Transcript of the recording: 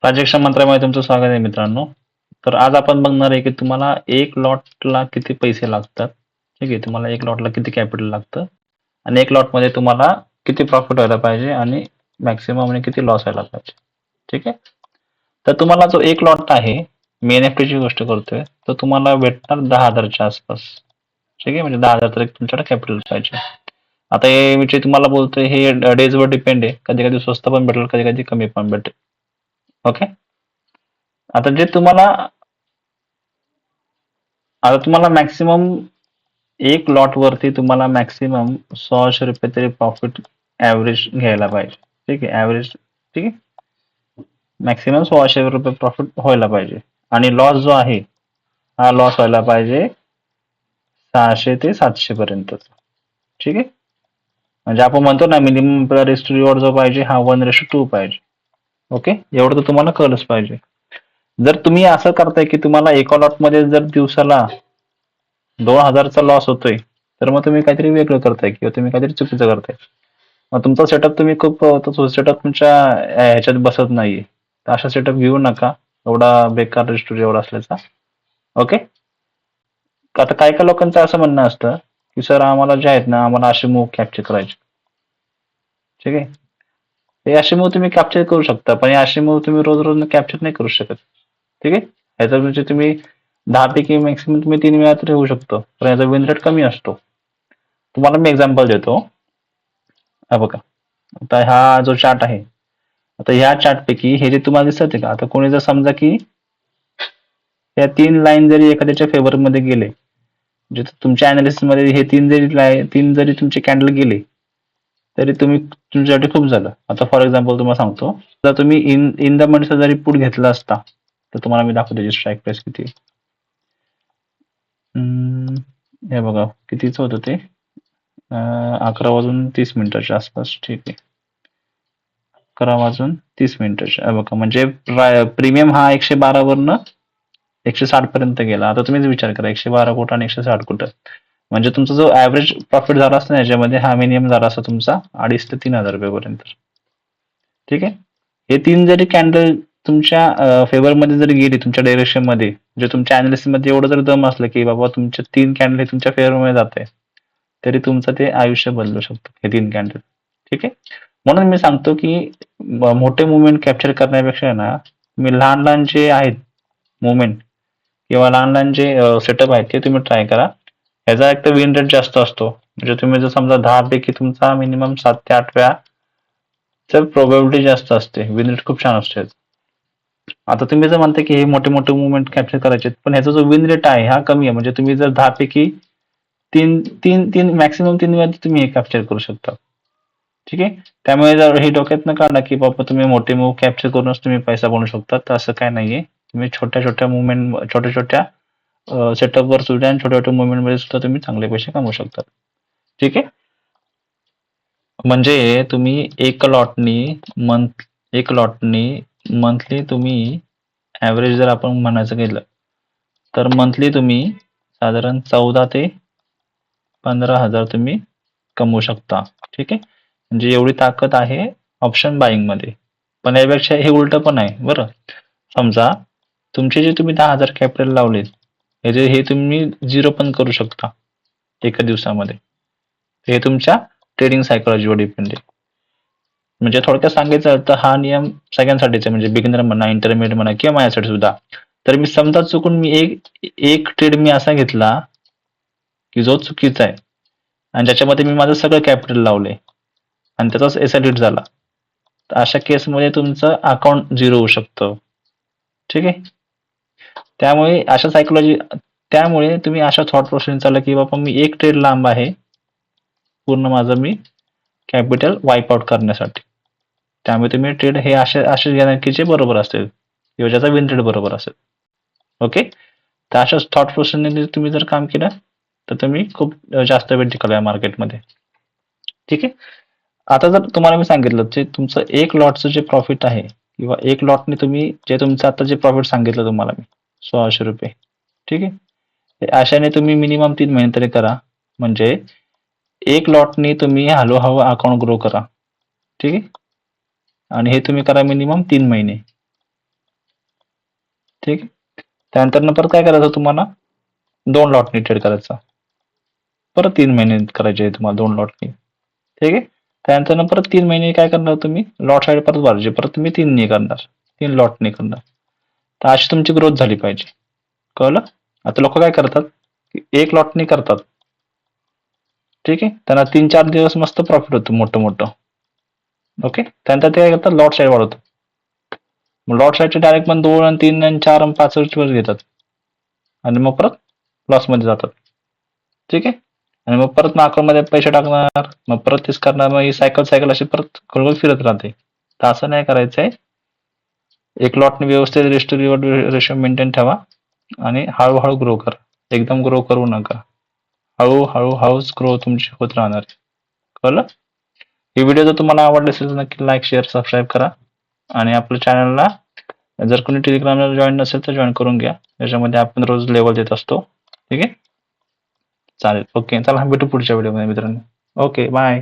Transaction मंत्रालयामध्ये तुमचं स्वागत आहे मित्रांनो. तर आज आपण बघणार आहे की तुम्हाला एक लॉटला किती पैसे लागतात. ठीक आहे, तुम्हाला एक लॉटला किती कॅपिटल लागतं आणि एक लॉटमध्ये तुम्हाला किती प्रॉफिट व्हायला पाहिजे आणि मॅक्सिमम आणि किती लॉस व्हायला पाहिजे. ठीक आहे, तर तुम्हाला जो एक लॉट आहे, मी NFT ची गोष्ट करतोय, तर तुम्हाला भेटणार 10,000च्या आसपास. ठीक आहे, म्हणजे 10,000 तर तुमच्याकडे कॅपिटल पाहिजे. आता हे मी जे तुम्हाला बोलतोय हे डेजवर डिपेंड आहे. कधी कधी स्वस्त पण भेटेल, कधी कधी कमी पण भेटेल. ओके, आता जे तुम्हाला आता तुम्हाला मॅक्सिमम एक लॉट वरती तुम्हाला मॅक्सिमम 100 रुपये तरी प्रॉफिट ऍव्हरेज घ्यायला पाहिजे. ठीक आहे, ऍव्हरेज. ठीक आहे, मॅक्सिमम 100 रुपये प्रॉफिट व्हायला पाहिजे आणि लॉस जो आहे हा लॉस व्हायला पाहिजे 600 ते 700 पर्यंत. ठीक आहे, म्हणजे आपण म्हणतो ना मिनिमम रिस्क रिवॉर्ड जो पाहिजे हा 1:2 पाहिजे. ओके, एवढं तर तुम्हाला कळलंच पाहिजे. जर तुम्ही असं करताय की तुम्हाला एका लॉट मध्ये जर दिवसाला 2,000चा लॉस होतोय, तर मग तुम्ही काहीतरी वेगळं करताय किंवा तुम्ही काहीतरी चुकीचं करताय. मग तुमचा सेटअप तुम्ही खूप तो सेटअप तुमच्या ह्याच्यात बसत नाहीये. तर असा सेटअप घेऊ नका, एवढा बेकार रिस्टोरी एवढा असल्याचा. ओके, आता काय काय लोकांचं असं म्हणणं असतं की सर आम्हाला जे आहेत ना आम्हाला असे मूव्ह कॅप्चर करायचे. ठीक आहे, हे असे मूव्ह तुम्ही कॅप्चर करू शकता, पण हे असे मूव्ह तुम्ही रोज रोज कॅप्चर नाही करू शकत. ठीक आहे, ह्याचा म्हणजे तुम्ही 10 पैकी मॅक्सिमम तुम्ही 3 वेळा तरी होऊ शकतो, पण याचा विन रेट कमी असतो. तुम्हाला मी एक्झाम्पल देतो. हा बघा, आता हा जो चार्ट आहे, आता ह्या चार्ट पैकी हे जे तुम्हाला दिसत आहे का, आता कोणी जर समजा की या 3 लाईन जरी एखाद्याच्या फेवर मध्ये गेले, म्हणजे तुमच्या अनालिसिस मध्ये हे 3 जरी तुमचे कॅन्डल गेले तरी तुम्ही तुमच्यासाठी खूप झालं. आता फॉर एक्झाम्पल तुम्हाला सांगतो, जर तुम्ही इन द मंथचा जरी पुट घेतला असता तर तुम्हाला मी दाखवतो त्याची स्ट्राईक प्राइस किती. हे बघा कितीच होतं ते, 11:30 आसपास. ठीक आहे, 11:30 बघा, म्हणजे प्रीमियम हा 112 वरनं 160 पर्यंत गेला. आता तुम्हीच विचार करा, 112 कुठं आणि 160 कुठं. म्हणजे तुमचा जो ऍव्हरेज प्रॉफिट झाला असता याच्यामध्ये हा मिनिमम झाला असता तुमचा 2,500 ते 3,000 रुपये पर्यंत. ठीक आहे, हे 3 जरी कॅन्डल तुमच्या फेवर मध्ये जरी गेली, तुमच्या डायरेक्शन मध्ये, म्हणजे तुमच्या अनालिसिस मध्ये एवढं जर दम असलं की बाबा तुमचे 3 कॅन्डल हे तुमच्या फेवर मध्ये जात आहे, तरी तुमचं ते आयुष्य बदलू शकतं हे 3 कॅन्डल. ठीक आहे, म्हणून मी सांगतो की मोठे मुवमेंट कॅप्चर करण्यापेक्षा ना मी लहान लहान जे आहेत मुवमेंट किंवा लहान लहान जे सेटअप आहेत ते तुम्ही ट्राय करा. ह्याचा एक तर विन रेट जास्त असतो, म्हणजे तुम्ही जर समजा 10 पैकी तुमचा मिनिमम 7 ते 8 वेळा तर प्रोबॅबिलिटी जास्त असते, विन रेट खूप छान असते. आता तुम्ही जर म्हणता की हे मोठे मोठे मुवमेंट कॅप्चर करायचे, पण ह्याचा जो विन रेट आहे हा कमी आहे. म्हणजे तुम्ही जर 10 पैकी तीन तीन तीन मॅक्सिमम 3 वेळा तुम्ही हे कॅप्चर करू शकता. ठीक आहे, त्यामुळे जर हे डोक्यात न काढा की बाबा तुम्ही मोठे मूव्ह कॅप्चर करूनच तुम्ही पैसा बनवू शकता, तर असं काय नाहीये. तुम्ही छोट्या छोट्या मुवमेंट, छोट्या छोट्या सेटअप वर सुद्धा आणि छोट्या छोट्या मुवमेंट मध्ये सुद्धा तुम्ही चांगले पैसे कमवू शकता. ठीक आहे, म्हणजे तुम्ही एक लॉटनी मंथली तुम्ही ऍव्हरेज जर आपण म्हणायचं गेलं तर मंथली तुम्ही साधारण 14 ते 15,000 तुम्ही कमवू शकता. ठीक आहे, म्हणजे एवढी ताकद आहे ऑप्शन बाईंग मध्ये. पण यापेक्षा हे उलट पण आहे बरं. समजा तुमचे जे तुम्ही 10,000 कॅपिटल लावलेत, हे तुम्ही 0 पण करू शकता एका दिवसामध्ये. हे तुमच्या ट्रेडिंग सायकोलॉजीवर डिपेंड आहे. म्हणजे थोडक्यात सांगायचं तर हा नियम सगळ्यांसाठीच आहे, म्हणजे बिगिनर म्हणा, इंटरमिडिएट म्हणा किंवा माझ्यासाठी सुद्धा. तर मी समजा चुकून मी एक ट्रेड मी असा घेतला की जो चुकीचा आहे आणि ज्याच्यामध्ये मी माझं सगळं कॅपिटल लावले आणि त्याचाच एसआयटी झाला, तर अशा केसमध्ये तुमचं अकाउंट 0 होऊ शकतं. ठीक आहे, त्यामुळे तुम्ही अशा थॉट प्रोसेस चालला की बाबा मी एक ट्रेड लांब आहे पूर्ण माझं मी कॅपिटल वाईप आउट करण्यासाठी. त्यामुळे तुम्ही ट्रेड हे असे घेणार की जे बरोबर असेल किंवा ज्याचा विन रेट बरोबर असेल. ओके, तर अशा थॉट प्रोसेसने तुम्ही जर काम केलं तर तुम्ही खूप जास्त वेळ टिकला मार्केटमध्ये. ठीक आहे, आता जर तुम्हाला मी सांगितलं जे तुमचं एक लॉटचं जे प्रॉफिट आहे किंवा एक लॉटने तुम्ही जे तुमचं आता जे प्रॉफिट सांगितलं तुम्हाला मी 1,600 रुपये. ठीक आहे, ते अशाने तुम्ही मिनिमम 3 महिने तरी करा. म्हणजे एक लॉटने तुम्ही हळूहळू अकाउंट ग्रो करा. ठीक आहे, आणि हे तुम्ही करा मिनिमम 3 महिने. ठीक आहे. त्यानंतर परत काय करायचं तुम्हाला 2 लॉटनी ट्रेड करायचा. परत 3 महिने करायचे आहे तुम्हाला 2 लॉटनी. ठीक आहे. त्यानंतर परत 3 महिने काय करणार तुम्ही लॉट साईड परत भरायचे. परत तुम्ही 3 करणार. 3 लॉटनी करणार. तर अशी तुमची ग्रोथ झाली पाहिजे. कळलं? आता लोक काय करतात? 1 लॉटनी करतात. ठीक आहे. त्यांना 3-4 दिवस मस्त प्रॉफिट होतं मोठं. ओके. त्यानंतर ते काय करतात लॉट साईड वाढवतात. मग लॉट साईडचे डायरेक्ट पण 2 आणि 3 आणि 4 आणि 5 वर घेतात. आणि मग परत लॉसमध्ये जातात. ठीक आहे. आणि मग परत मार्केटमध्ये पैसे टाकणार, मग परत तेच करणार, मग ही सायकल अशी परत गोल फिरत राहते. तर असं नाही करायचंय. 1 लॉटने व्यवस्थित risk to reward ratio maintain ठेवा आणि हळूहळू ग्रो करा. एकदम ग्रो करू नका. हळूच ग्रो तुमची होत राहणार. कळलं? ही व्हिडिओ जर तुम्हाला आवडली असेल तर नक्की लाईक, शेअर, सबस्क्राईब करा. आणि आपल्या चॅनलला जर कोणी टेलिग्रामला जॉईन नसेल तर जॉईन करून घ्या. त्याच्यामध्ये आपण रोज लेवल देत असतो. ठीक आहे. चालेल. ओके. चला भेटू पुढच्या व्हिडिओमध्ये मित्रांनो. ओके. बाय.